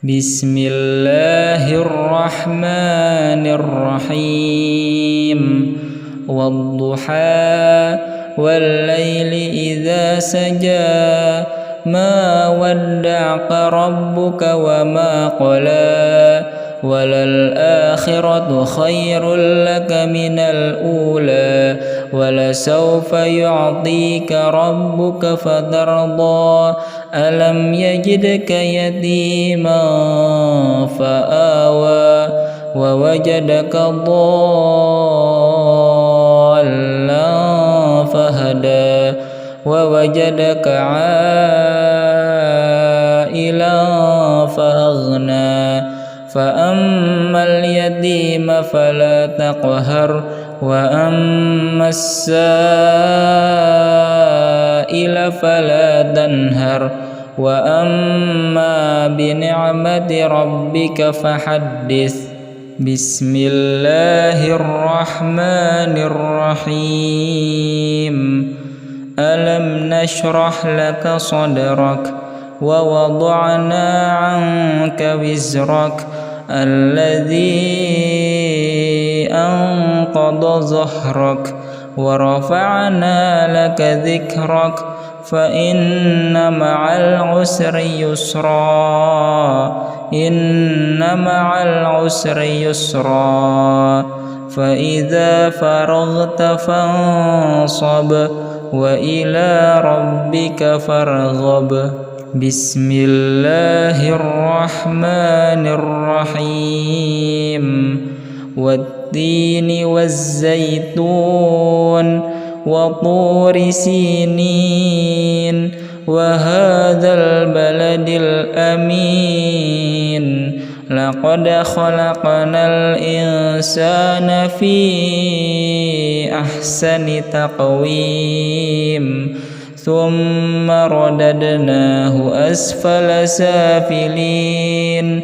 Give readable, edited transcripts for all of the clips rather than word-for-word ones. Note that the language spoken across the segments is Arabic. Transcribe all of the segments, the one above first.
بسم الله الرحمن الرحيم والضحى والليل إذا سجى ما ودعك ربك وما قلى وللآخرة خير لك من الأولى ولسوف يعطيك ربك فترضى ألم يجدك يتيما فآوى ووجدك ضالا فهدى ووجدك عائلا فأغنى فأما اليتيم فلا تقهر وأما السائل فلا تنهر وأما بنعمة ربك فحدث بسم الله الرحمن الرحيم ألم نشرح لك صدرك ووضعنا عنك وزرك الذي أنقض ظهرك ورفعنا لك ذكرك فإن مع العسر يسرا إن مع العسر يسرا فإذا فرغت فانصب وإلى ربك فارغب بسم الله الرحمن الرحيم والتين والزيتون وطور سينين وهذا البلد الأمين لقد خلقنا الإنسان في أحسن تقويم ثم رددناه أسفل سافلين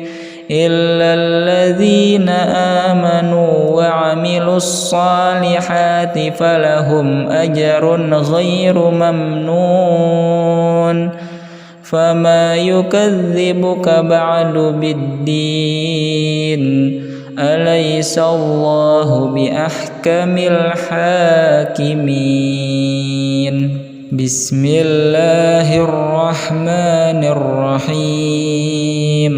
إلا الذين آمنوا وعملوا الصالحات فلهم أجر غير ممنون فما يكذبك بعد بالدين أليس الله بأحكم الحاكمين بسم الله الرحمن الرحيم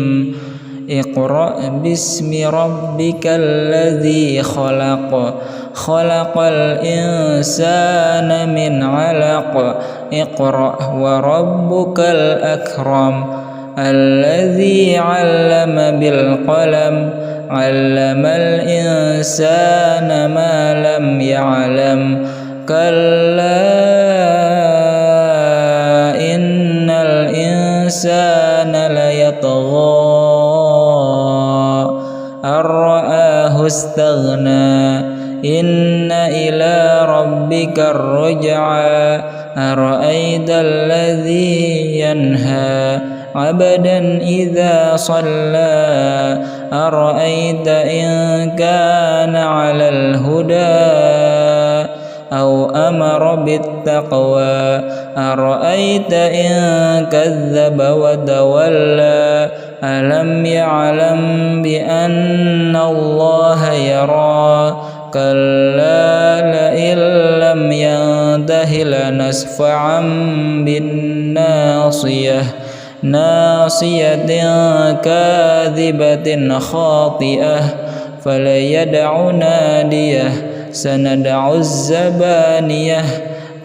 اقرأ باسم ربك الذي خلق خلق الإنسان من علق اقرأ وربك الأكرم الذي علم بالقلم علم الإنسان ما لم يعلم كلا إن الإنسان ليطغى أن رآه استغنى إن إلى ربك الرجعى أرأيت الذي ينهى عبدا إذا صلى أرأيت إن كان على الهدى أو أمر بالتقوى أرأيت إن كذب وتولى ألم يعلم بأن الله يرى كلا لئن لم ينته لنسفعا بالناصية ناصية كاذبة خاطئة فليدع ناديه سندع الزبانية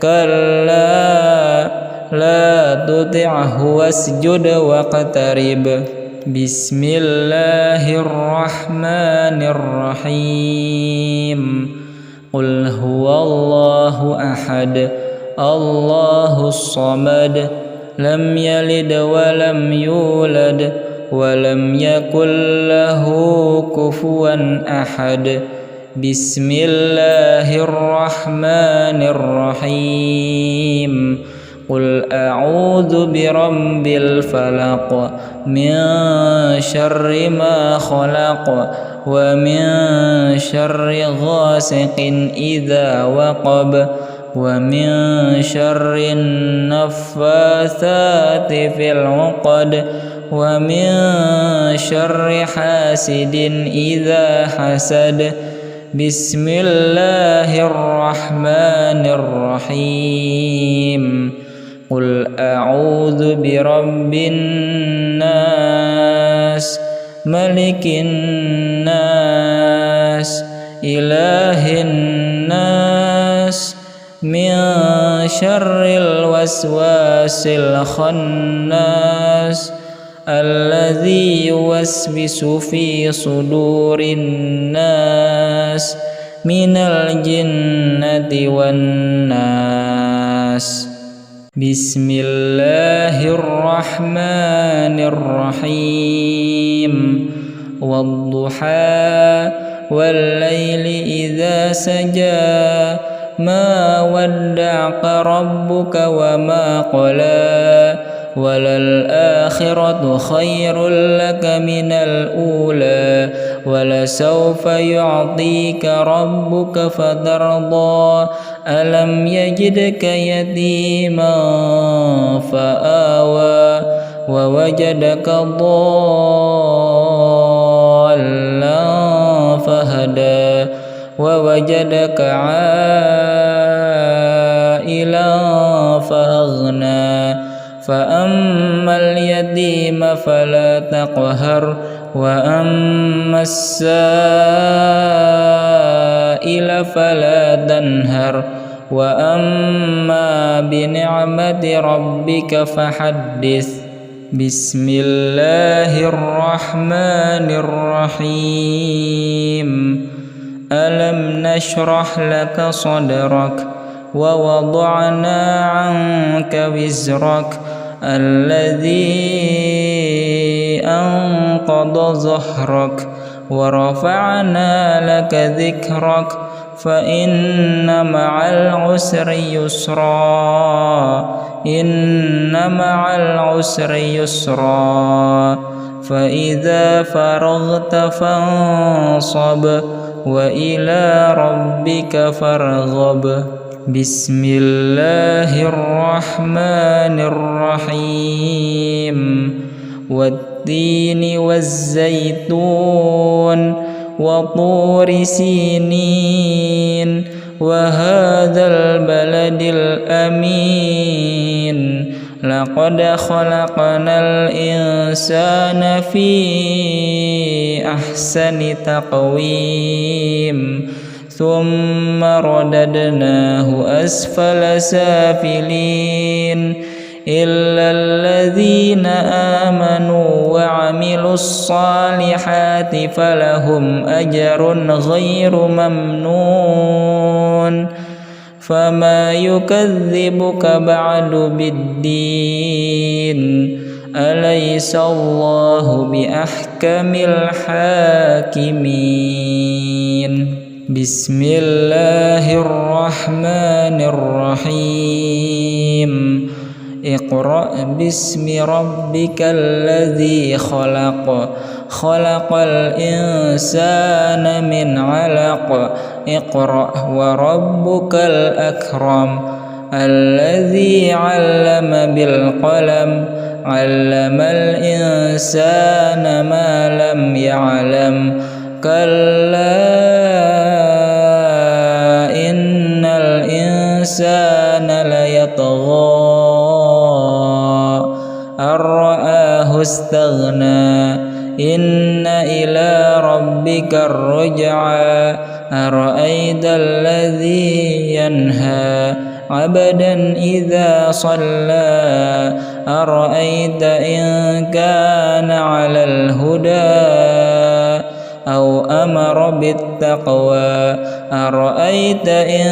كلا لا تطعه واسجد واقترب بسم الله الرحمن الرحيم قل هو الله أحد الله الصمد لم يلد ولم يولد ولم يكن له كفوا أحد بسم الله الرحمن الرحيم قل أعوذ برب الفلق من شر ما خلق ومن شر غاسق إذا وقب ومن شر النفاثات في العقد ومن شر حاسد إذا حسد بسم الله الرحمن الرحيم قل أعوذ برب الناس ملك الناس إله الناس من شر الوسواس الخناس الذي يوسوس في صدور الناس من الجنة والناس بسم الله الرحمن الرحيم والضحى والليل إذا سجى ما ودعك ربك وما قلى وللآخرة خير لك من الأولى ولسوف يعطيك ربك فترضى ألم يجدك يتيما فآوى ووجدك ضالا فهدى ووجدك عائلا فأغنى فأما اليتيم فلا تقهر وأما السائل فلا تنهر وأما بنعمة ربك فحدث بسم الله الرحمن الرحيم ألم نشرح لك صدرك ووضعنا عنك وزرك الذي أنقض ظهرك ورفعنا لك ذكرك فإن مع العسر يسرا إن مع العسر يسرا فإذا فرغت فانصب وإلى ربك فارغب بسم الله الرحمن الرحيم والتين والزيتون وطور سينين وهذا البلد الأمين لقد خلقنا الإنسان في أحسن تقويم ثم رددناه أسفل سافلين إلا الذين آمنوا وعملوا الصالحات فلهم أجر غير ممنون فما يكذبك بعد بالدين أليس الله بأحكم الحاكمين بسم الله الرحمن الرحيم اقرأ باسم ربك الذي خلق خلق الإنسان من علق اقرأ وربك الأكرم الذي علم بالقلم علم الإنسان ما لم يعلم كلا إن الإنسان ليطغى أن رآه استغنى إن إلى ربك الرجعى أرأيت الذي ينهى عبدا إذا صلى أرأيت إن كان على الهدى أو أمر بالتقوى أرأيت إن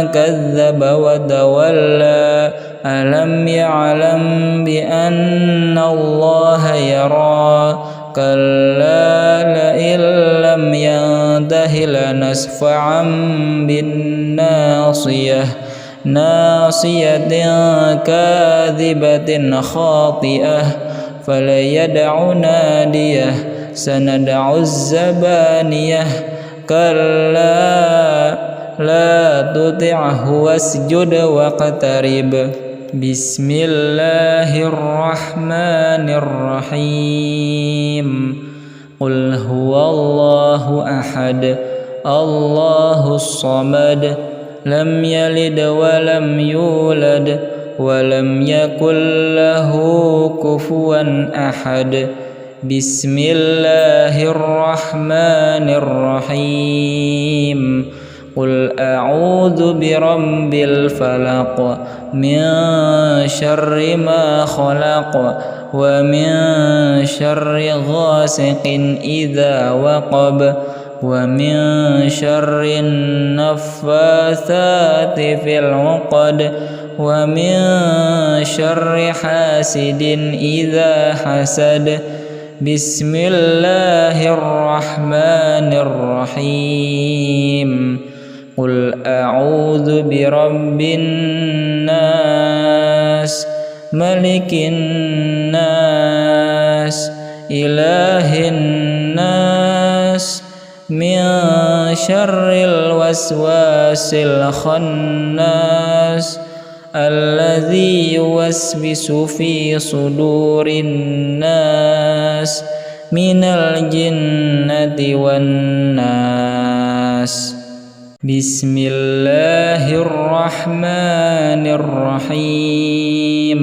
كذب وتولى ألم يعلم بأن الله يرى كلا لئن لم ينته لنسفعا بالناصية ناصية كاذبة خاطئة فليدع ناديه سندع الزبانية كلا لا تطعه واسجد واقترب بسم الله الرحمن الرحيم قل هو الله أحد الله الصمد لم يلد ولم يولد ولم يكن له كفوا أحد بسم الله الرحمن الرحيم قل أعوذ برب الفلق من شر ما خلق ومن شر غاسق إذا وقب ومن شر النفاثات في العقد ومن شر حاسد إذا حسد بسم الله الرحمن الرحيم قل أعوذ برب الناس ملك الناس إله الناس من شر الوسواس الخناس الذي يوسوس في صدور الناس من الجنة والناس بسم الله الرحمن الرحيم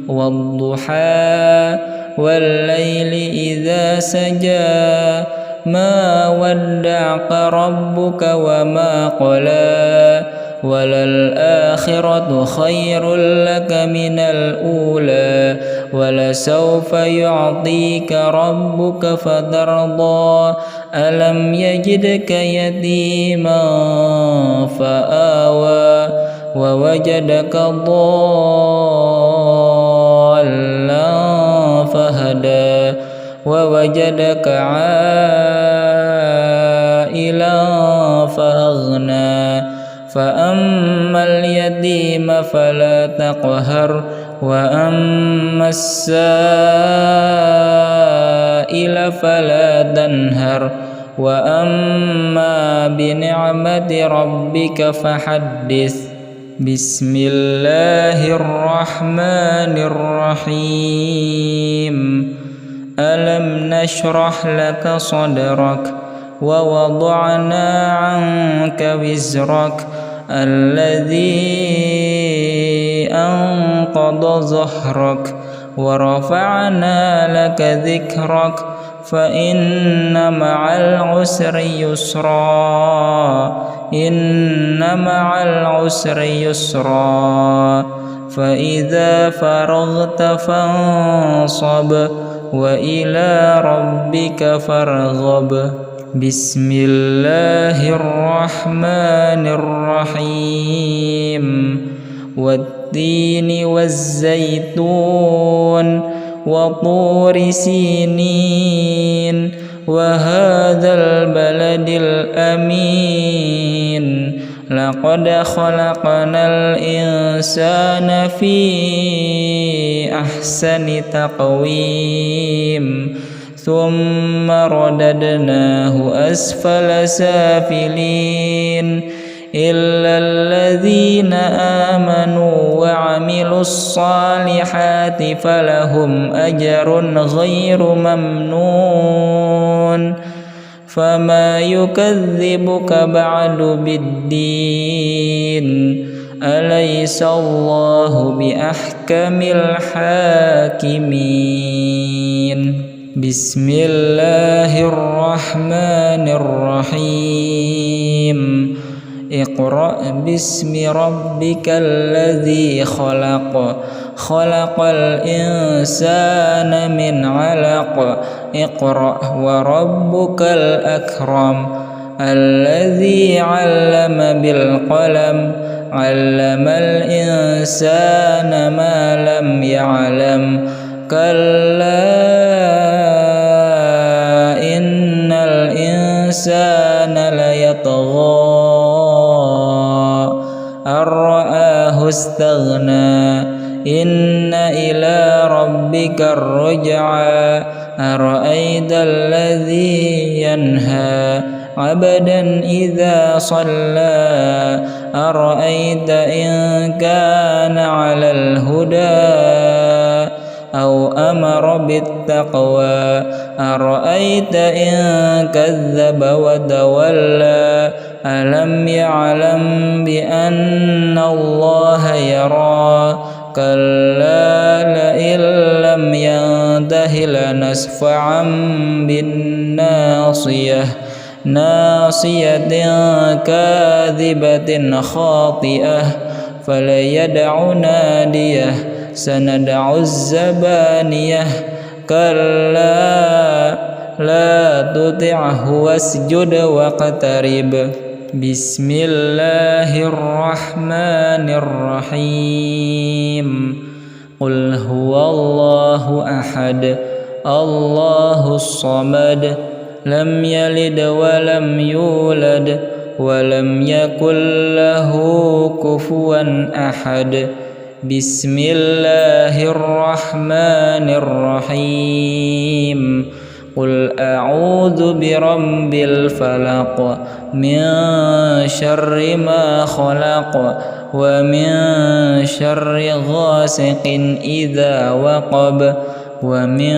والضحى والليل إذا سجى ما ودعك ربك وما قلى وللآخرة خير لك من الأولى ولسوف يعطيك ربك فترضى ألم يجدك يتيما فآوى ووجدك ضالا فهدى ووجدك عائلا فأغنى فأما اليتيم فلا تقهر وأما السائل فلا تنهر وأما بنعمة ربك فحدث بسم الله الرحمن الرحيم ألم نشرح لك صدرك ووضعنا عنك وزرك الذي أنقض ظهرك ورفعنا لك ذكرك فإن مع العسر يسرا إن مع العسر يسرا فإذا فرغت فانصب وإلى ربك فارغب بسم الله الرحمن الرحيم والتين والزيتون وطور سينين وهذا البلد الأمين لقد خلقنا الإنسان في أحسن تقويم ثم رددناه أسفل سافلين إلا الذين آمنوا وعملوا الصالحات فلهم أجر غير ممنون فما يكذبك بعد بالدين أليس الله بأحكم الحاكمين بسم الله الرحمن الرحيم اقرأ باسم ربك الذي خلق خلق الإنسان من علق اقرأ وربك الأكرم الذي علم بالقلم علم الإنسان ما لم يعلم كلا إن الإنسان ليطغى أن رآه استغنى إن إلى ربك الرجعى أرأيت الذي ينهى عبدا إذا صلى أرأيت إن كان على الهدى أو أمر بالتقوى أرأيت إن كذب وتولى ألم يعلم بأن الله يرى كلا لئن لم ينته لنسفعا بالناصية ناصية كاذبة خاطئة فليدع ناديه سندع الزبانية كلا لا تطعه واسجد واقترب بسم الله الرحمن الرحيم قل هو الله أحد الله الصمد لم يلد ولم يولد ولم يكن له كفوا أحد بسم الله الرحمن الرحيم قل أعوذ برب الفلق من شر ما خلق ومن شر غاسق إذا وقب ومن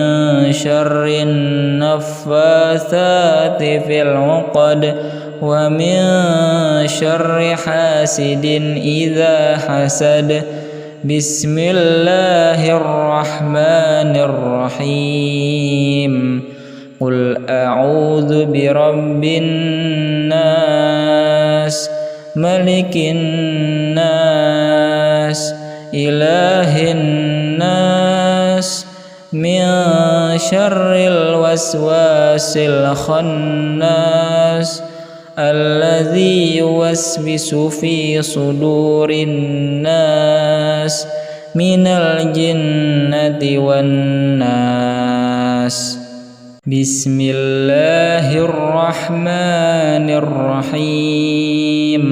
شر النفاثات في العقد ومن شر حاسد إذا حسد بسم الله الرحمن الرحيم قل أعوذ برب الناس ملك الناس إله الناس من شر الوسواس الخناس الذي يوسوس في صدور الناس من الجنة والناس بسم الله الرحمن الرحيم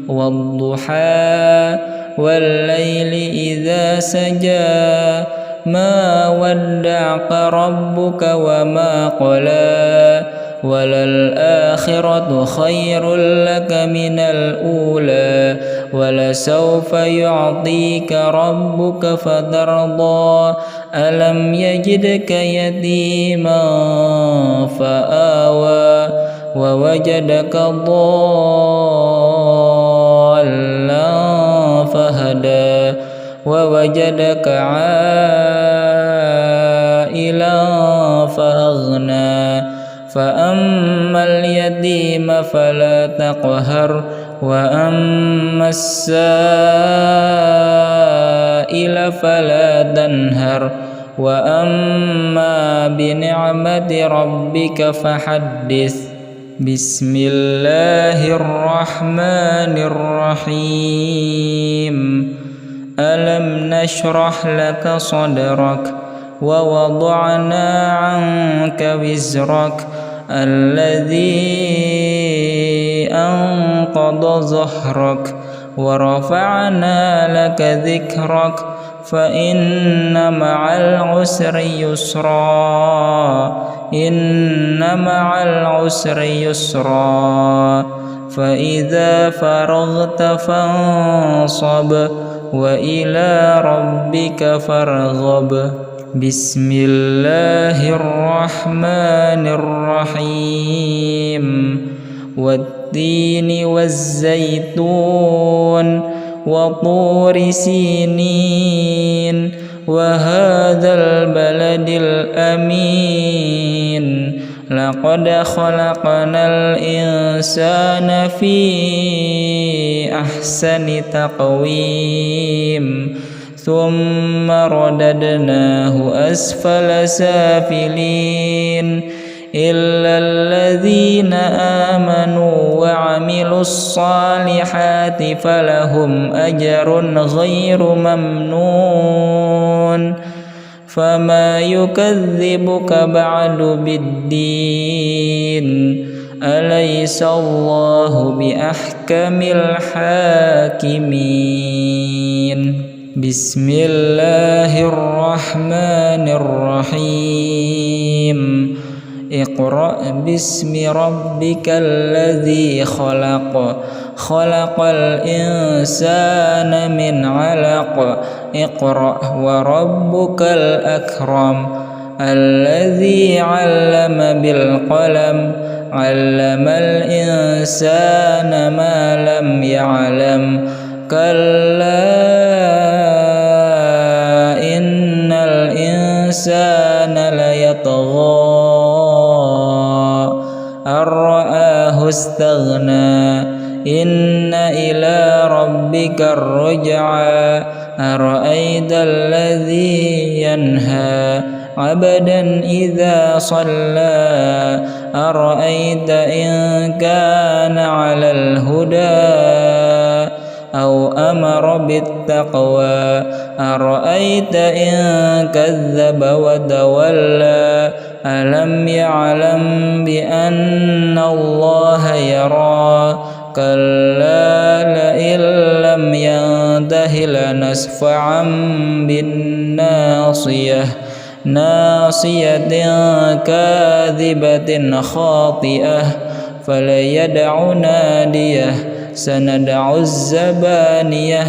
والضحى والليل إذا سجى ما ودعك ربك وما قلى وللآخرة خير لك من الأولى ولسوف يعطيك ربك فترضى ألم يجدك يتيما فآوى ووجدك ضالا فهدى ووجدك عائلا فأغنى فأما اليتيم فلا تقهر وأما السائل فلا تنهر وأما بنعمة ربك فحدث بسم الله الرحمن الرحيم ألم نشرح لك صدرك ووضعنا عنك وزرك الذي أنقض ظهرك ورفعنا لك ذكرك فإن مع العسر يسرا إن مع العسر يسرا فإذا فرغت فانصب وإلى ربك فارغب بسم الله الرحمن الرحيم والتين والزيتون وطور سينين وهذا البلد الأمين لقد خلقنا الإنسان في أحسن تقويم ثم رددناه أسفل سافلين إلا الذين آمنوا وعملوا الصالحات فلهم أجر غير ممنون فما يكذبك بعد بالدين أليس الله بأحكم الحاكمين بسم الله الرحمن الرحيم اقرأ باسم ربك الذي خلق خلق الإنسان من علق اقرأ وربك الأكرم الذي علم بالقلم علم الإنسان ما لم يعلم كلا إن الإنسان ليطغى أن رآه استغنى إن إلى ربك الرجعى أرأيت الذي ينهى عبدا إذا صلى أرأيت إن كان على الهدى أو أمر بالتقوى أرأيت إن كذب وتولى ألم يعلم بأن الله يرى كلا لئن لم ينته لنسفعا بالناصية ناصية كاذبة خاطئة فليدع ناديه سندع الزبانية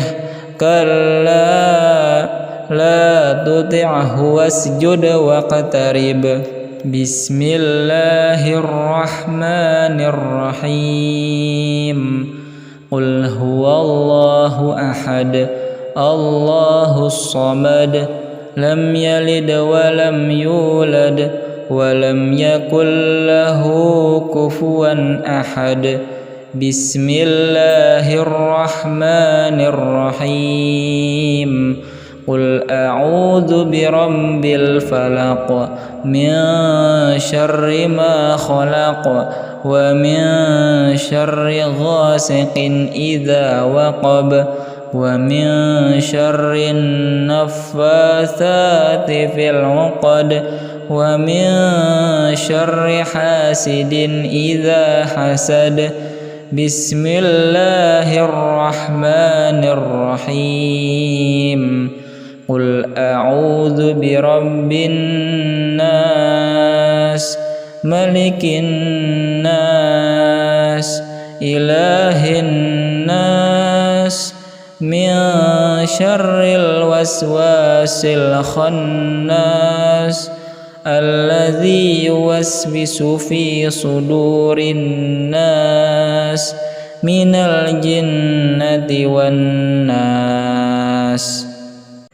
كلا لا تطعه واسجد واقترب بسم الله الرحمن الرحيم قل هو الله أحد الله الصمد لم يلد ولم يولد ولم يكن له كفوا أحد بسم الله الرحمن الرحيم قل أعوذ برب الفلق من شر ما خلق ومن شر غاسق إذا وقب ومن شر النفاثات في العقد ومن شر حاسد إذا حسد بسم الله الرحمن الرحيم قل أعوذ برب الناس ملك الناس إله الناس من شر الوسواس الخناس الذي يوسوس في صدور الناس من الجنة والناس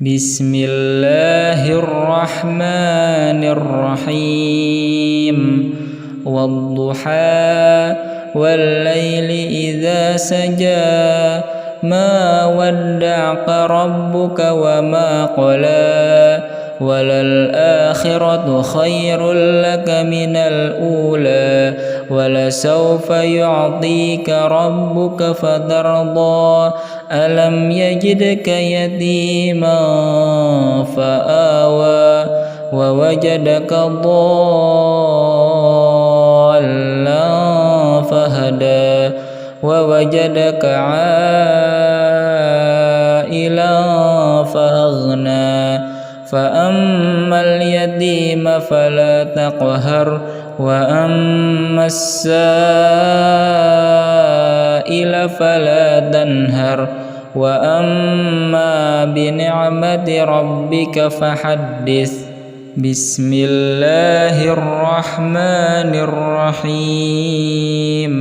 بسم الله الرحمن الرحيم والضحى والليل إذا سجى ما ودعك ربك وما قلى وللآخرة خير لك من الأولى ولسوف يعطيك ربك فترضى ألم يجدك يتيما فآوى ووجدك ضالا فهدى ووجدك عائلا فأغنى فأما اليتيم فلا تقهر وأما السائل فلا تنهر وأما بنعمة ربك فحدث بسم الله الرحمن الرحيم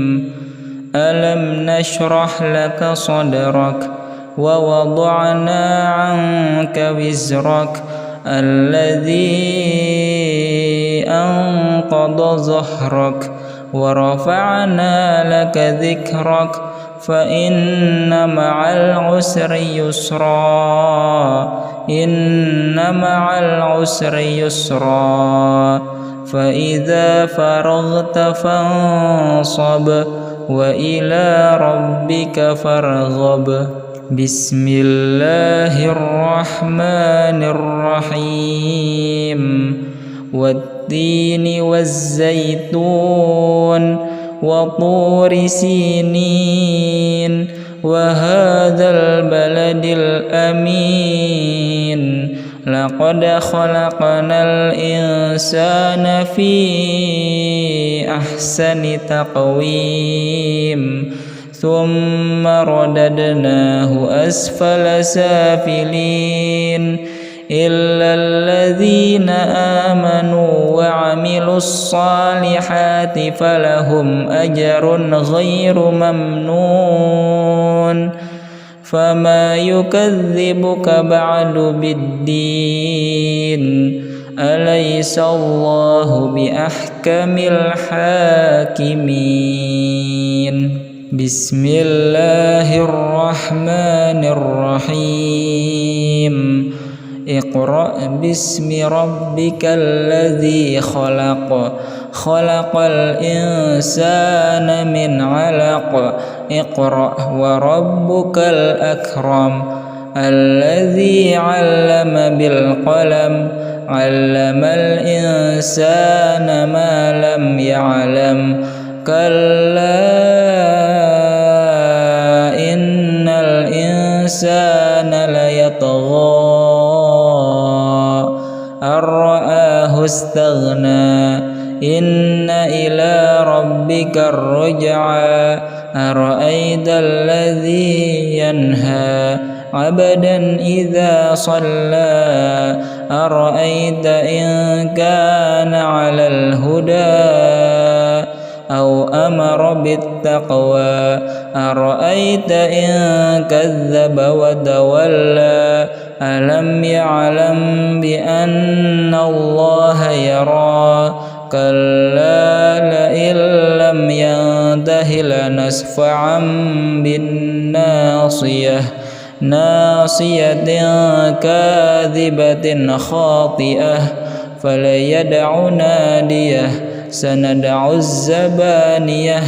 ألم نشرح لك صدرك ووضعنا عنك وزرك الذي أنقض ظهرك ورفعنا لك ذكرك فإن مع العسر يسرا إن مع العسر يسرا فإذا فرغت فانصب وإلى ربك فارغب بسم الله الرحمن الرحيم والتين والزيتون وطور سينين وهذا البلد الأمين لقد خلقنا الإنسان في أحسن تقويم ثم رددناه أسفل سافلين إلا الذين آمنوا وعملوا الصالحات فلهم أجر غير ممنون فما يكذبك بعد بالدين أليس الله بأحكم الحاكمين بسم الله الرحمن الرحيم اقرأ باسم ربك الذي خلق خلق الإنسان من علق اقرأ وربك الأكرم الذي علم بالقلم علم الإنسان ما لم يعلم كلا إن الإنسان ليطغى أن رآه استغنى إن إلى ربك الرجعى أرأيت الذي ينهى عبدا إذا صلى أرأيت إن كان على الهدى أو أمر بالتقوى أرأيت إن كذب وتولى ألم يعلم بأن الله يرى كلا لئن لم ينته لنسفعا بالناصية ناصية كاذبة خاطئة فليدع ناديه سندع الزبانية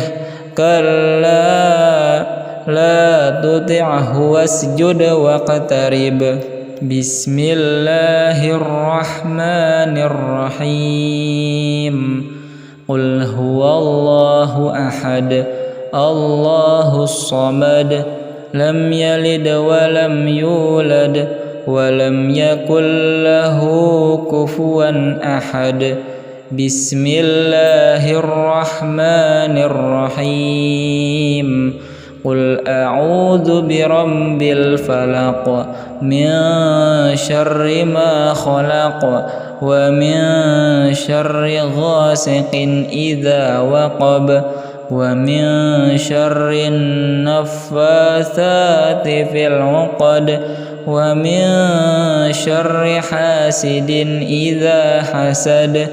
كلا لا تطعه واسجد واقترب بسم الله الرحمن الرحيم قل هو الله أحد الله الصمد لم يلد ولم يولد ولم يكن له كفوا أحد بسم الله الرحمن الرحيم قل أعوذ برب الفلق من شر ما خلق ومن شر غاسق إذا وقب ومن شر النفاثات في العقد ومن شر حاسد إذا حسد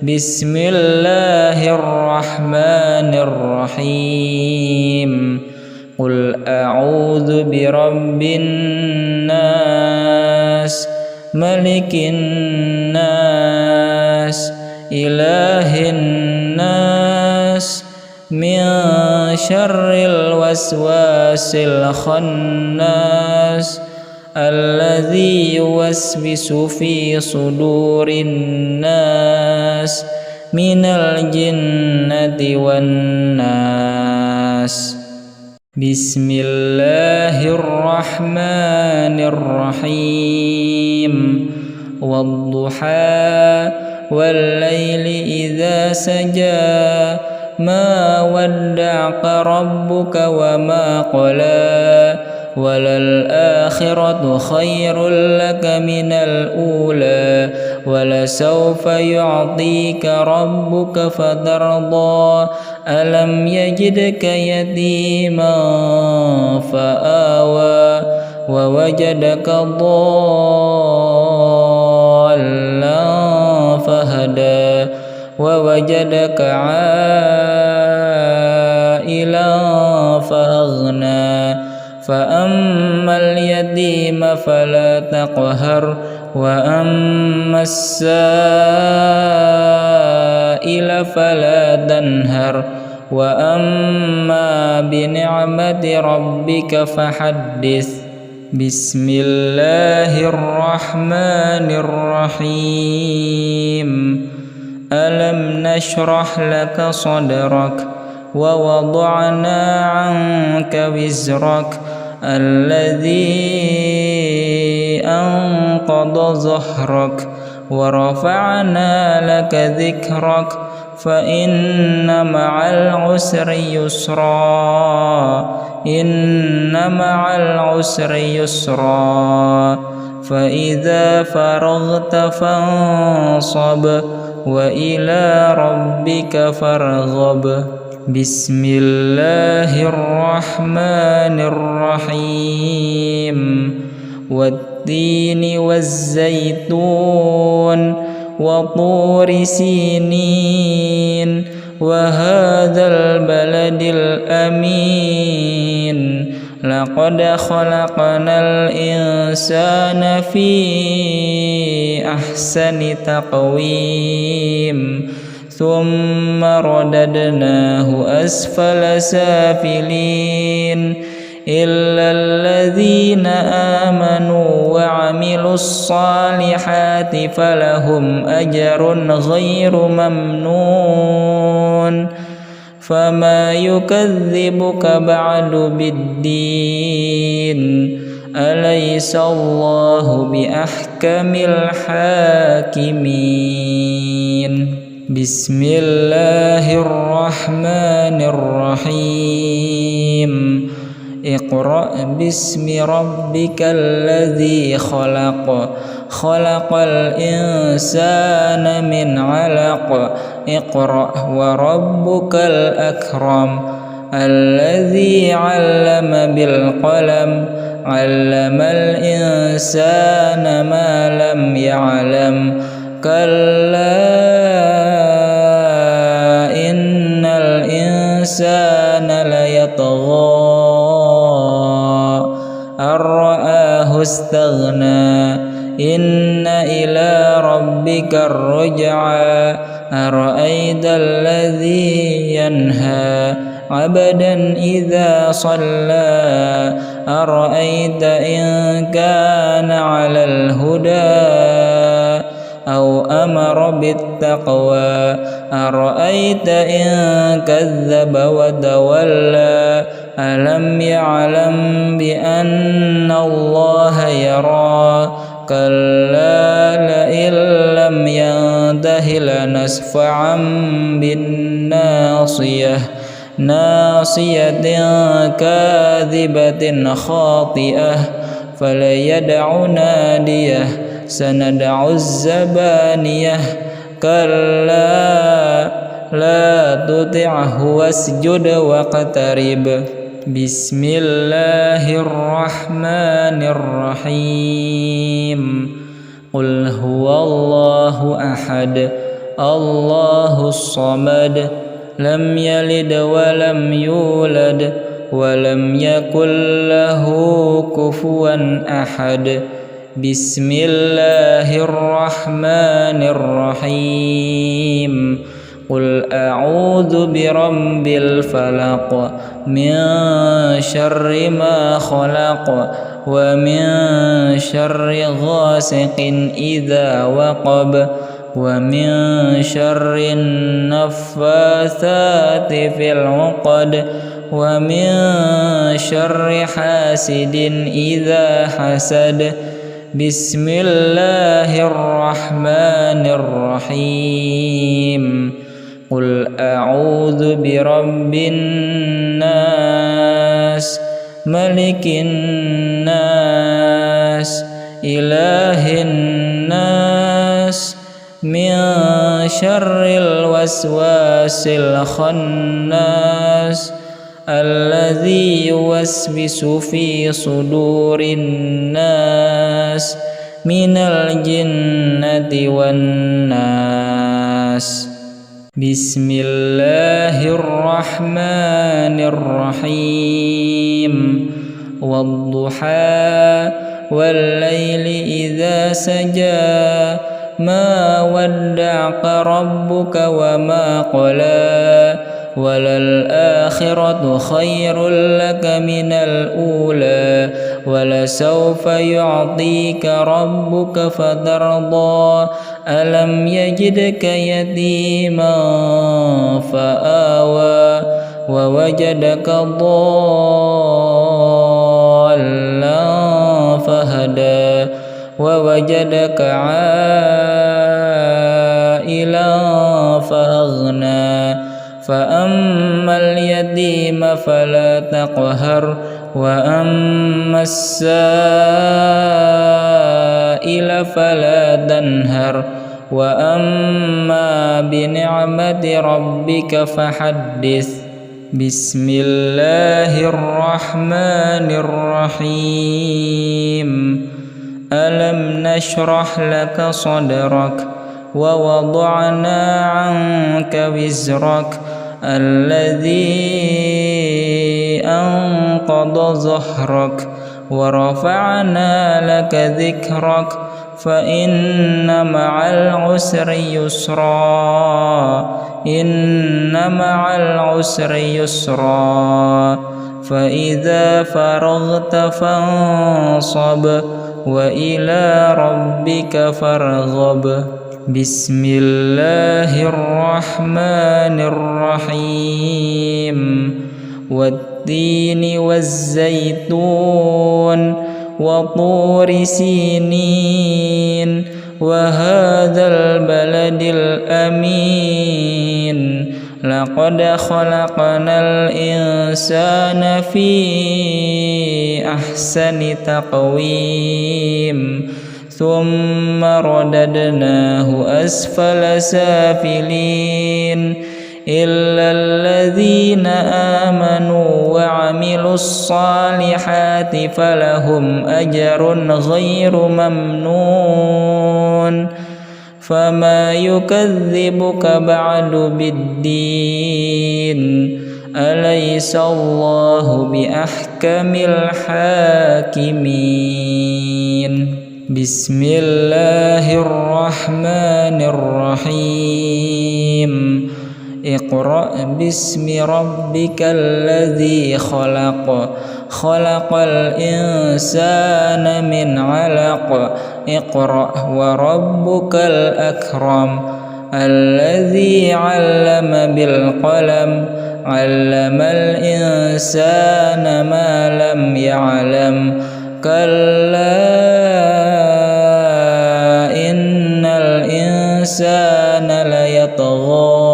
بسم الله الرحمن الرحيم قل أعوذ برب الناس ملك الناس إله الناس من شر الوسواس الخناس الذي يوسوس في صدور الناس من الجنة والناس بسم الله الرحمن الرحيم والضحى والليل إذا سجى ما ودعك ربك وما قلى وللآخرة خير لك من الأولى ولسوف يعطيك ربك فترضى ألم يجدك يتيما فآوى ووجدك ضالا فهدى ووجدك عائلا فأغنى فأما اليتيم فلا تقهر وأما السائل فلا تنهر وأما بنعمة ربك فحدث بسم الله الرحمن الرحيم ألم نشرح لك صدرك ووضعنا عنك وزرك الذي أنقض ظهرك ورفعنا لك ذكرك فإن مع العسر يسرا إن مع العسر يسرا فإذا فرغت فانصب وإلى ربك فارغب. بسم الله الرحمن الرحيم. والتين والزيتون وطور سينين وهذا البلد الأمين لقد خلقنا الإنسان في أحسن تقويم ثم رددناه أسفل سافلين إلا الذين آمنوا وعملوا الصالحات فلهم أجر غير ممنون فما يكذبك بعد بالدين أليس الله بأحكم الحاكمين. بسم الله الرحمن الرحيم. اقرأ باسم ربك الذي خلق خلق الإنسان من علق اقرأ وربك الأكرم الذي علم بالقلم علم الإنسان ما لم يعلم كلا إن الإنسان ليطغى أن رآه استغنى إن إلى ربك الرجعى أرأيت الذي ينهى عبدا إذا صلى أرأيت إن كان على الهدى أو أمر بالتقوى أرأيت إن كذب وتولى ألم يعلم بأن الله يرى كلا لئن لم ينته لنسفعا بالناصية ناصية كاذبة خاطئة فليدع ناديه سندع الزبانية كلا لا تطعه واسجد واقترب. بسم الله الرحمن الرحيم. قل هو الله أحد الله الصمد لم يلد ولم يولد ولم يكن له كفوا أحد. بسم الله الرحمن الرحيم. قل أعوذ برب الفلق من شر ما خلق ومن شر غاسق إذا وقب ومن شر النفاثات في العقد ومن شر حاسد إذا حسد. بسم الله الرحمن الرحيم. قل أعوذ برب الناس ملك الناس إله الناس من شر الوسواس الخناس الذي يوسوس في صدور الناس من الجنة والناس. بسم الله الرحمن الرحيم. والضحى والليل إذا سجى ما ودعك ربك وما قلى وللآخرة خير لك من الأولى ولسوف يعطيك ربك فترضى ألم يجدك يتيما فآوى ووجدك ضالا فهدى ووجدك عائلا فأغنى استغنى فأما اليتيم فلا تقهر وأما السائل فلا تنهر وأما بنعمة ربك فحدث. بسم الله الرحمن الرحيم. ألم نشرح لك صدرك ووضعنا عنك وزرك الذي أنقض ظهرك ورفعنا لك ذكرك فإن مع العسر يسرا إن مع العسر يسرا فإذا فرغت فانصب وإلى ربك فارغب. بسم الله الرحمن الرحيم. والتين والزيتون وطور سينين وهذا البلد الأمين لقد خلقنا الإنسان في أحسن تقويم ثم رددناه أسفل سافلين إلا الذين آمنوا وعملوا الصالحات فلهم أجر غير ممنون فما يكذبك بعد بالدين أليس الله بأحكم الحاكمين. بسم الله الرحمن الرحيم. اقرأ باسم ربك الذي خلق خلق الإنسان من علق اقرأ وربك الأكرم الذي علم بالقلم علم الإنسان ما لم يعلم كلا إن الإنسان ليطغى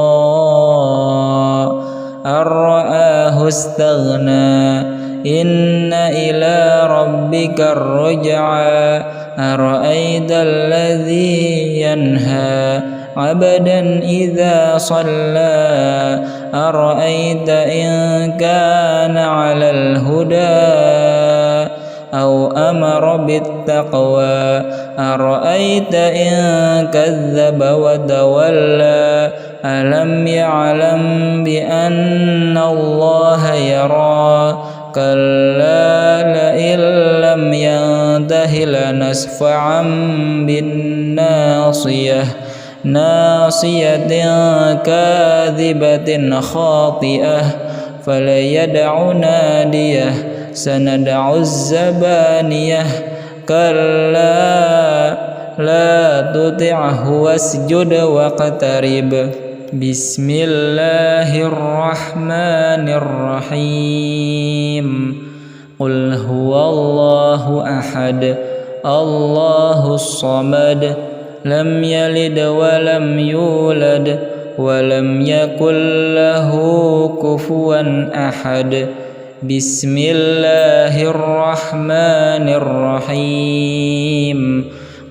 أن رآه استغنى إن إلى ربك الرجعى أرأيت الذي ينهى عبدا إذا صلى أرأيت إن كان على الهدى أو أمر بالتقوى أرأيت إن كذب وتولى ألم يعلم بأن الله يرى كلا لئن لم ينته لنسفعا بالناصية ناصية كاذبة خاطئة فليدع ناديه سندع الزبانية كلا لا تطعه واسجد واقترب. بسم الله الرحمن الرحيم. قل هو الله أحد الله الصمد لم يلد ولم يولد ولم يكن له كفوا أحد. بسم الله الرحمن الرحيم.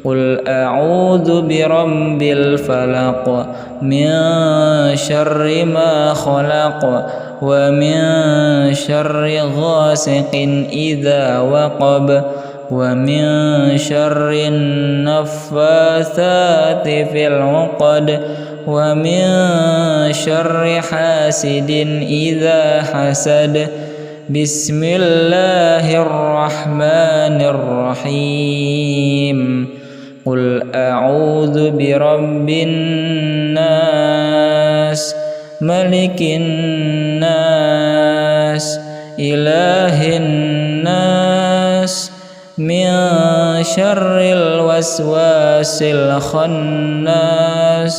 قل أعوذ برب الفلق من شر ما خلق ومن شر غاسق إذا وقب ومن شر النفاثات في العقد ومن شر حاسد إذا حسد. بسم الله الرحمن الرحيم. قل أعوذ برب الناس ملك الناس إله الناس من شر الوسواس الخناس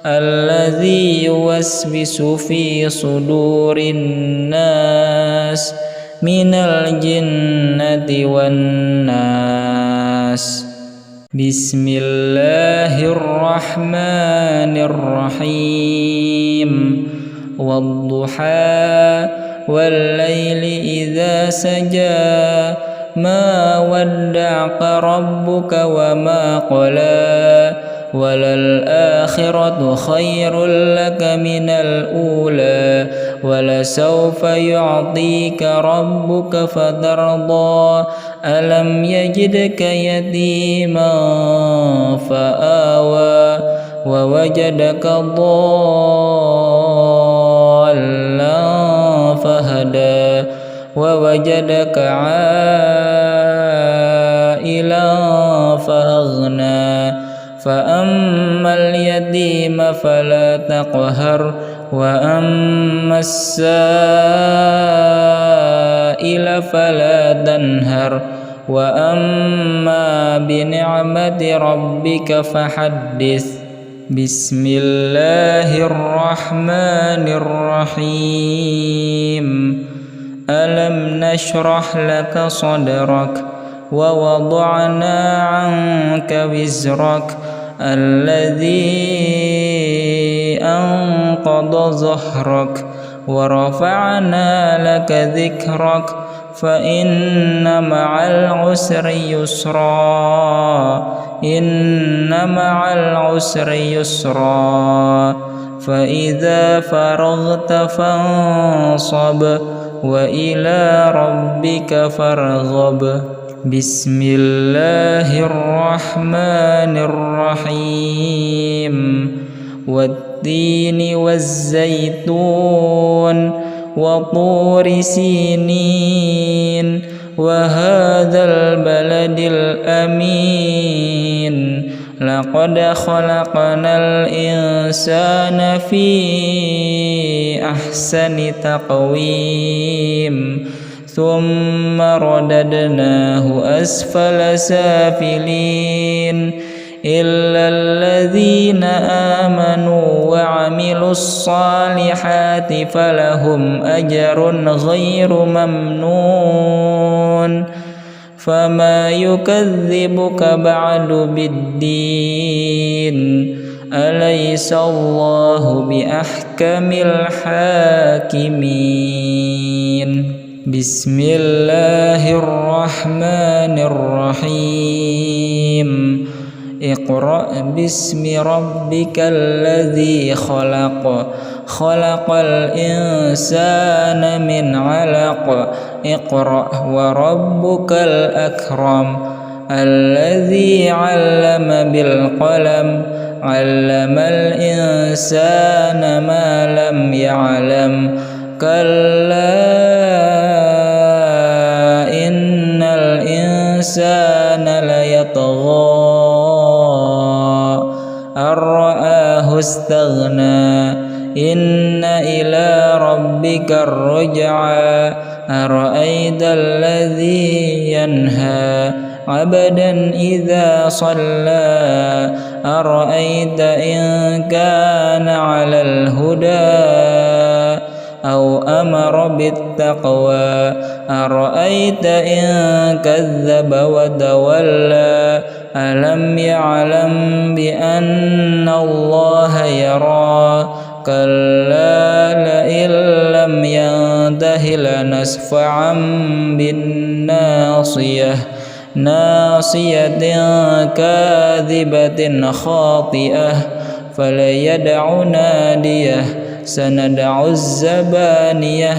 الذي يوسوس في صدور الناس من الجنة والناس. Bismillahirrahmanirrahim. Wadduha wal-laili idza saja, ma wadda'aka rabbuka wa ma qala, walal akhiratu khairul laka minal ula, walasawfa yu'tika rabbuka fatarda, alam yajidka yatiman fa'awa, wa wajadaka dhallan fahada, wa wajadaka 'ailan faghna, فأما اليتيم فلا تقهر وأما السائل فلا تنهر وأما بنعمة ربك فحدث. بسم الله الرحمن الرحيم. ألم نشرح لك صدرك ووضعنا عنك وزرك الذي أنقض ظهرك ورفعنا لك ذكرك فإن مع العسر يسرا، إن مع العسر يسرا، فإذا فرغت فانصب وإلى ربك فارغب. بسم الله الرحمن الرحيم. والتين والزيتون وطور سينين وهذا البلد الأمين، لقد خلقنا الإنسان في أحسن تقويم ثم رددناه أسفل سافلين إلا الذين آمنوا وعملوا الصالحات فلهم أجر غير ممنون، فما يكذبك بعد بالدين، أليس الله بأحكم الحاكمين. بسم الله الرحمن الرحيم. اقرأ باسم ربك الذي خلق، خلق الإنسان من علق، اقرأ وربك الأكرم الذي علم بالقلم، علم الإنسان ما لم يعلم، كلا إن الإنسان ليطغى أن رآه استغنى، إن إلى ربك الرجعى، أرأيت الذي ينهى عبدا إذا صلى، أرأيت إن كان على الهدى أو أمر بالتقوى، أرأيت إن كذب وتولى، ألم يعلم بأن الله يرى، كلا لئن لم ينته لنسفعا بالناصية، ناصية كاذبة خاطئة، فليدع ناديه، سندع الزبانية،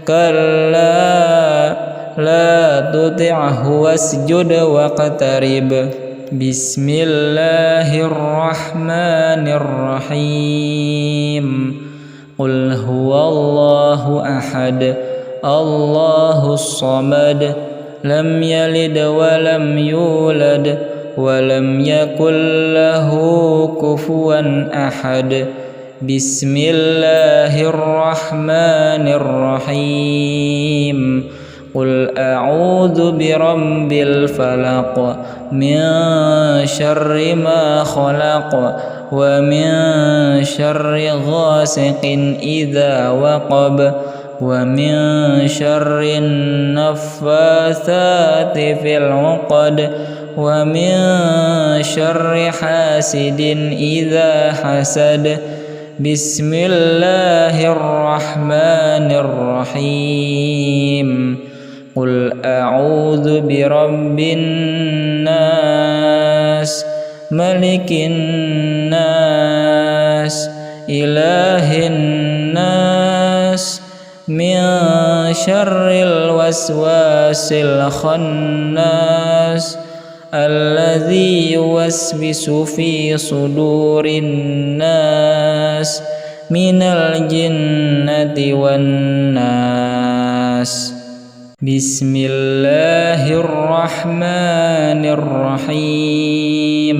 كلا لا تطعه واسجد واقترب. بسم الله الرحمن الرحيم. قل هو الله أحد الله الصمد لم يلد ولم يولد ولم يكن له كفوا أحد. بسم الله الرحمن الرحيم. قل أعوذ برب الفلق من شر ما خلق ومن شر غاسق إذا وقب ومن شر النفاثات في العقد ومن شر حاسد إذا حسد. بسم الله الرحمن الرحيم. قل أعوذ برب الناس ملك الناس إله الناس من شر الوسواس الخناس الذي يوسوس في صدور الناس من الجنة والناس. بسم الله الرحمن الرحيم.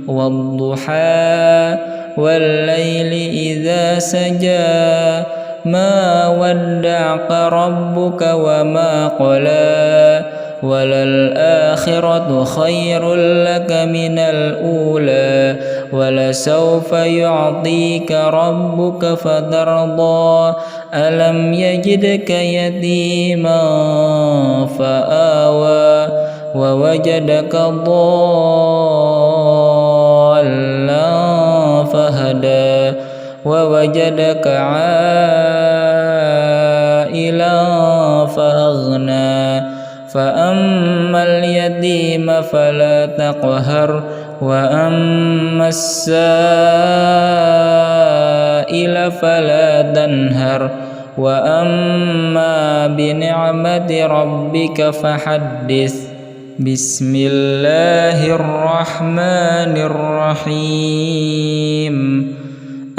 والضحى والليل إذا سجى ما ودعك ربك وما قلى وللآخرة خير لك من الأولى ولسوف يعطيك ربك فترضى. ألم يجدك يتيما فآوى ووجدك ضالا فهدى ووجدك عائلا فأغنى. فأما اليتيم فلا تقهر وأما السائل فلا تنهر وأما بنعمة ربك فحدث. بسم الله الرحمن الرحيم.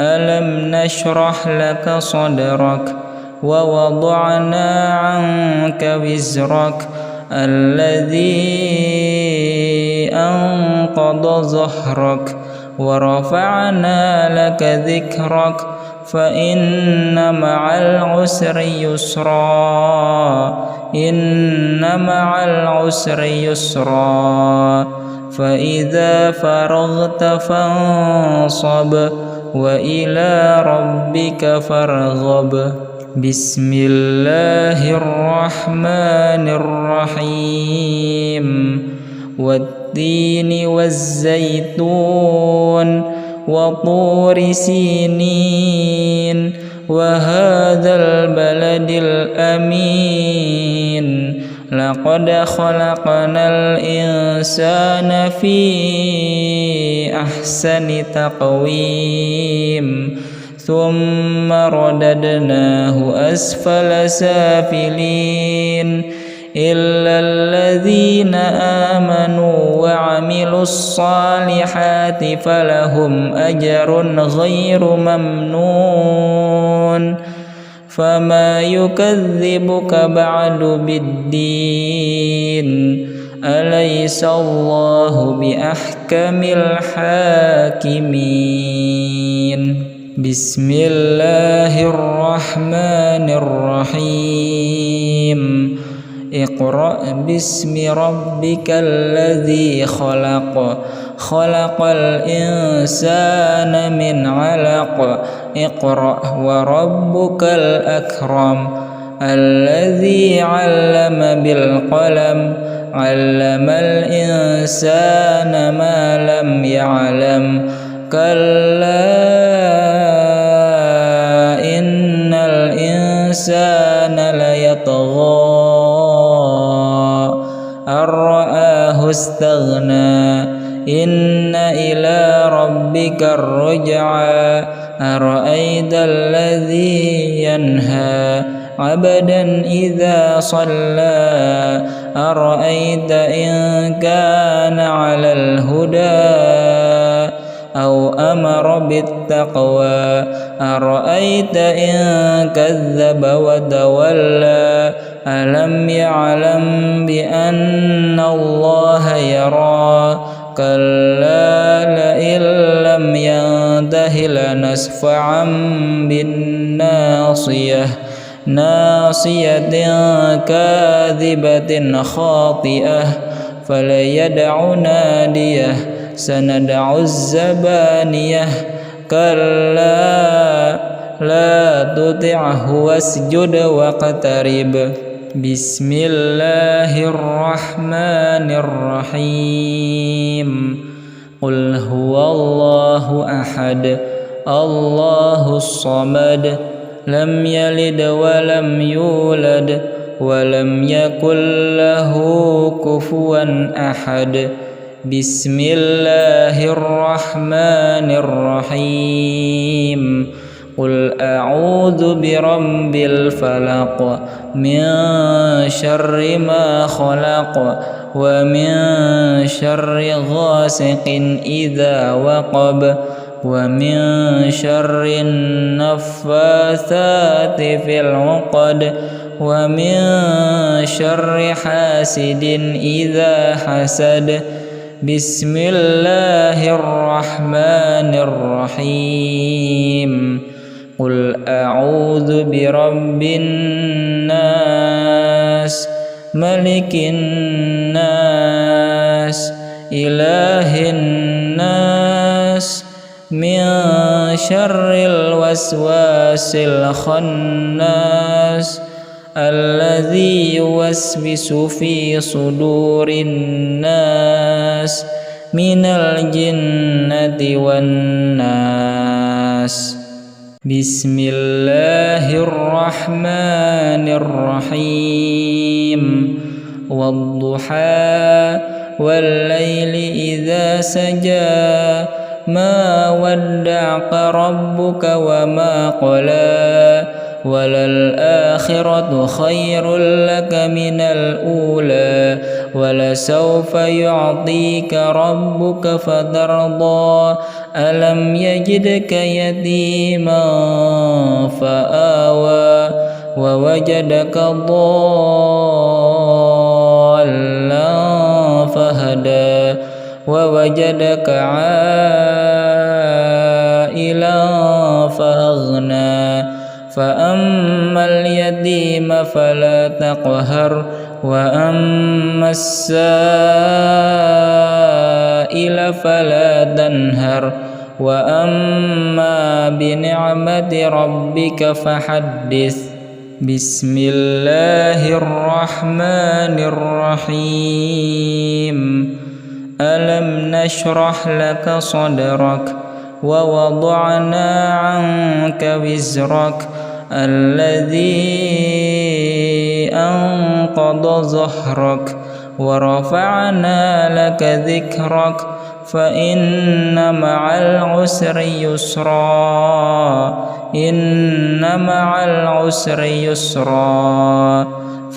ألم نشرح لك صدرك ووضعنا عنك وزرك الذي أنقض ظهرك ورفعنا لك ذكرك فإن مع العسر يسرا إن مع العسر يسرا. فإذا فرغت فانصب وإلى ربك فارغب. بسم الله الرحمن الرحيم. والتين والزيتون وطور سينين وهذا البلد الأمين. لقد خلقنا الإنسان في أحسن تقويم ثم رددناه أسفل سافلين إلا الذين آمنوا وعملوا الصالحات فلهم أجر غير ممنون. فما يكذبك بعد بالدين أليس الله بأحكم الحاكمين. بسم الله الرحمن الرحيم. اقرأ باسم ربك الذي خلق خلق الإنسان من علق. اقرأ وربك الأكرم الذي علم بالقلم علم الإنسان ما لم يعلم. كلا إن الإنسان ليطغى أن رآه استغنى. إن إلى ربك الرجعى. أرأيت الذي ينهى عبدا إذا صلى. أرأيت إن كان على الهدى أو أمر بالتقوى. أرأيت إن كذب وتولى. ألم يعلم بأن الله يرى. كلا لئن لم ينته لنسفعا بالناصية ناصية كاذبة خاطئة فليدع ناديه سندع الزبانية. كلا لا تطعه واسجد واقترب. بسم الله الرحمن الرحيم قل هو الله أحد الله الصمد لم يلد ولم يولد ولم يكن له كفوا أحد بسم الله الرحمن الرحيم قل أعوذ برب الفلق من شر ما خلق ومن شر غاسق إذا وقب ومن شر النفاثات في العقد ومن شر حاسد إذا حسد بسم الله الرحمن الرحيم قل أعوذ برب الناس ملك الناس إله الناس من شر الوسواس الخناس الذي يوسوس في صدور الناس من الجنة والناس بسم الله الرحمن الرحيم والضحى والليل إذا سجى ما ودعك ربك وما قلى وللآخرة خير لك من الأولى ولسوف يعطيك ربك فترضى ألم يجدك يتيما فآوى ووجدك ضالا فهدى ووجدك عائلا فأغنى فأما اليتيم فلا تقهر وأما السائل فلا تنهر وأما بنعمة ربك فحدث بسم الله الرحمن الرحيم ألم نشرح لك صدرك ووضعنا عنك وزرك الذي أنقض ظهرك ورفعنا لك ذكرك فإن مع العسر يسرا إن مع العسر يسرا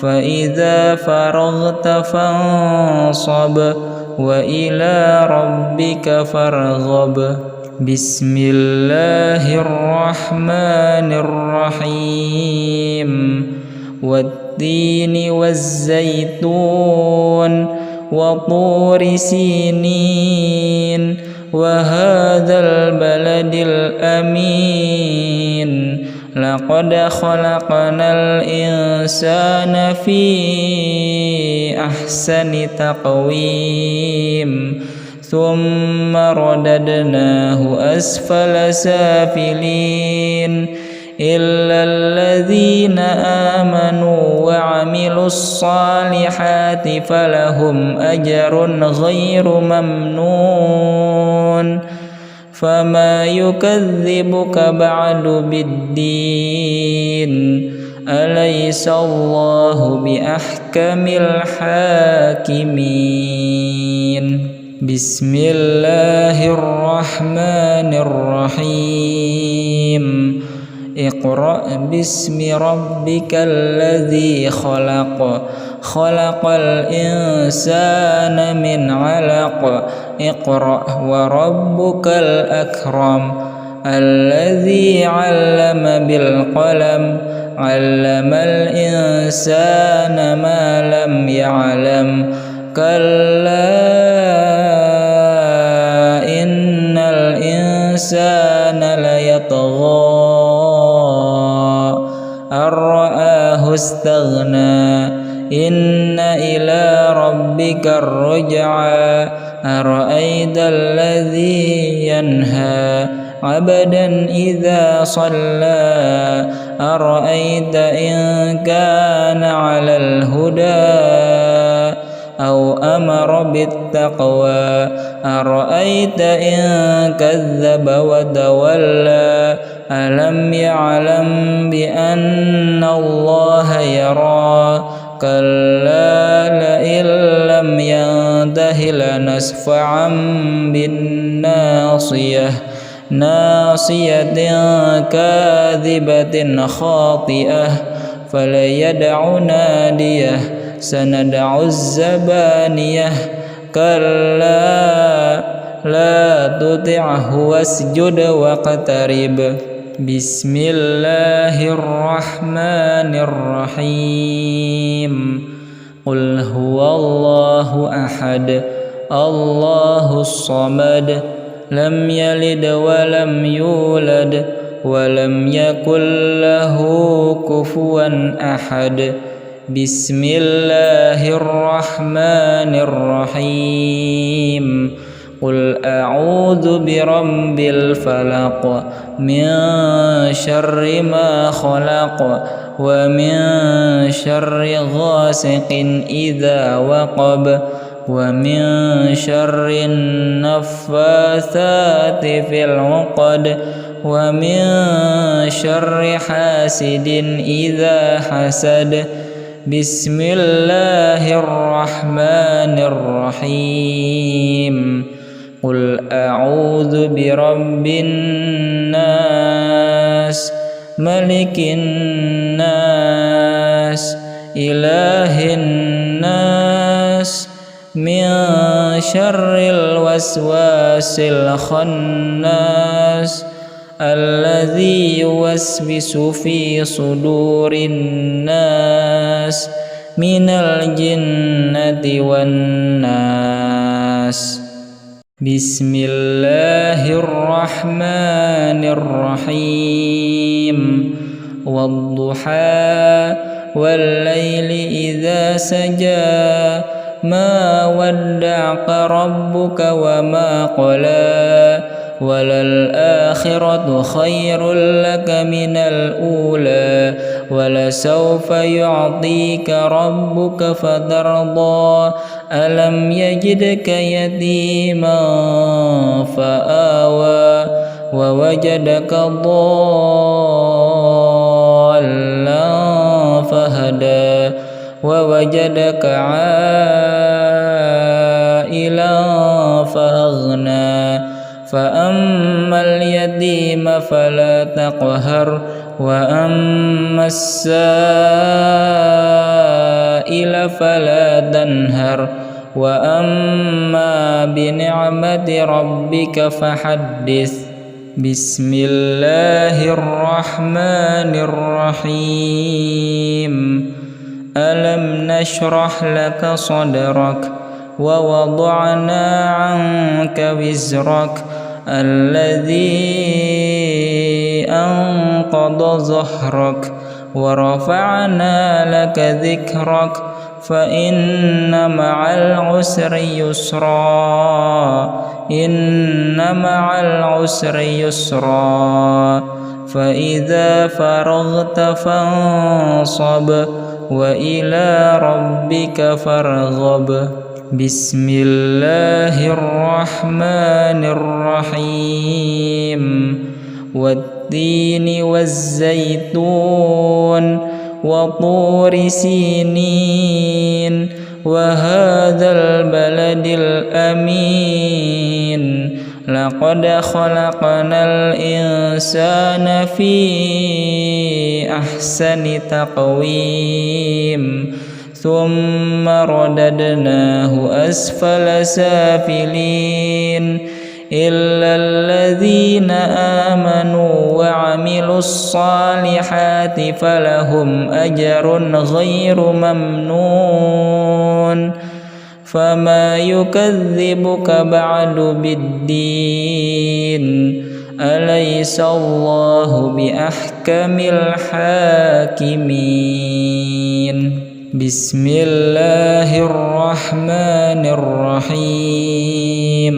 فإذا فرغت فانصب وإلى ربك فارغب بسم الله الرحمن الرحيم والتين والزيتون وطور سينين وهذا البلد الأمين لقد خلقنا الإنسان في أحسن تقويم ثم رددناه أسفل سافلين إلا الذين آمنوا وعملوا الصالحات فلهم أجر غير ممنون فما يكذبك بعد بالدين أليس الله بأحكم الحاكمين بسم الله الرحمن الرحيم اقرأ باسم ربك الذي خلق خلق الإنسان من علق اقرأ وربك الأكرم الذي علم بالقلم علم الإنسان ما لم يعلم كلا إن الإنسان ليطغى أن رآه استغنى إن إلى ربك الرجعى أرأيت الذي ينهى عبدا إذا صلى أرأيت إن كان على بالتقوى أرأيت إن كذب وتولى ألم يعلم بأن الله يرى كلا لئن لم ينته لنسفعا بالناصية ناصية كاذبة خاطئة فليدع ناديه سندع الزبانية كلا لا تطعه واسجد واقترب بسم الله الرحمن الرحيم قل هو الله أحد الله الصمد لم يلد ولم يولد ولم يكن له كفوا أحد بسم الله الرحمن الرحيم قل أعوذ برب الفلق من شر ما خلق ومن شر غاسق إذا وقب ومن شر النفاثات في العقد ومن شر حاسد إذا حسد بسم الله الرحمن الرحيم قل أعوذ برب الناس ملك الناس إله الناس من شر الوسواس الخناس الذي يوسوس في صدور الناس من الجنة والناس بسم الله الرحمن الرحيم والضحى والليل إذا سجى ما ودعك ربك وما قلى وللآخرة خير لك من الأولى ولسوف يعطيك ربك فترضى ألم يجدك يتيما فآوى ووجدك ضالا فهدى ووجدك عائلا فأغنى فأما اليتيم فلا تقهر وأما السائل فلا تنهر وأما بنعمة ربك فحدث بسم الله الرحمن الرحيم ألم نشرح لك صدرك ووضعنا عنك وزرك الذي أنقض ظهرك ورفعنا لك ذكرك فإن مع العسر يسرا إن مع العسر يسرا فإذا فرغت فانصب وإلى ربك فارغب بسم الله الرحمن الرحيم والتين والزيتون وطور سينين وهذا البلد الأمين لقد خلقنا الإنسان في أحسن تقويم ثم رددناه أسفل سافلين إلا الذين آمنوا وعملوا الصالحات فلهم أجر غير ممنون فما يكذبك بعد بالدين أليس الله بأحكم الحاكمين بسم الله الرحمن الرحيم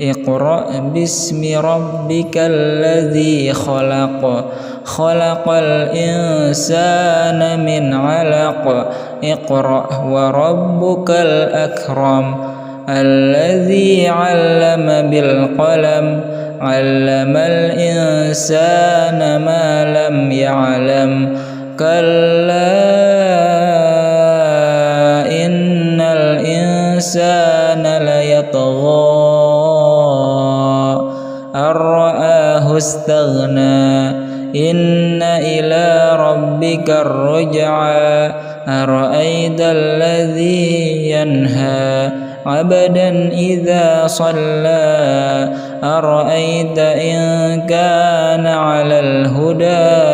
اقرأ باسم ربك الذي خلق خلق الإنسان من علق اقرأ وربك الأكرم الذي علم بالقلم علم الإنسان ما لم يعلم كلا إن الإنسان ليطغى أن رآه استغنى إن إلى ربك الرجعى أرأيت الذي ينهى عبدا إذا صلى أرأيت إن كان على الهدى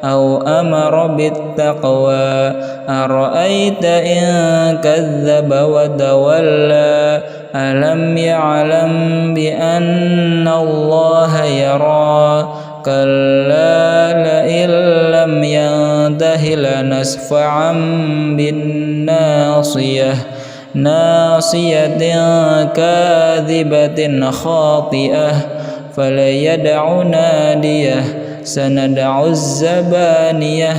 أو أمر بالتقوى أرأيت إن كذب وتولى ألم يعلم بأن الله يرى كلا لئن لم ينته لنسفعا بالناصية ناصية كاذبة خاطئة فليدع ناديه سندع الزبانية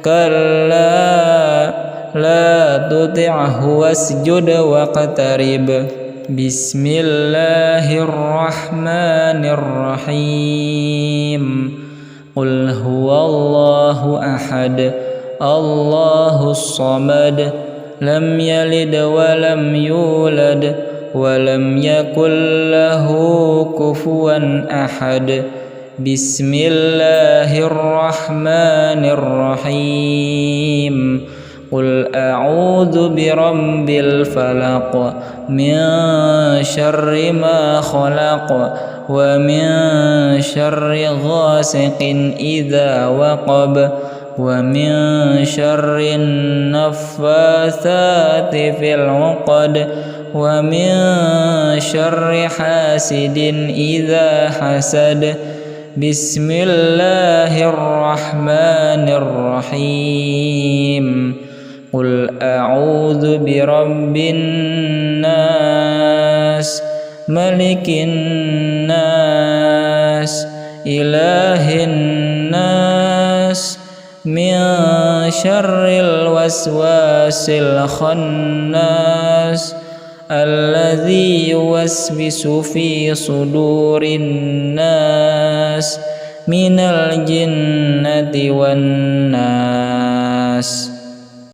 كلا لا تطعه واسجد واقترب بسم الله الرحمن الرحيم قل هو الله أحد الله الصمد لم يلد ولم يولد ولم يكن له كفوا أحد بسم الله الرحمن الرحيم قل أعوذ برب الفلق من شر ما خلق ومن شر غاسق إذا وقب ومن شر النفاثات في العقد ومن شر حاسد إذا حسد بسم الله الرحمن الرحيم قل أعوذ برب الناس ملك الناس إله الناس من شر الوسواس الخناس الذي يوسوس في صدور الناس من الجنة والناس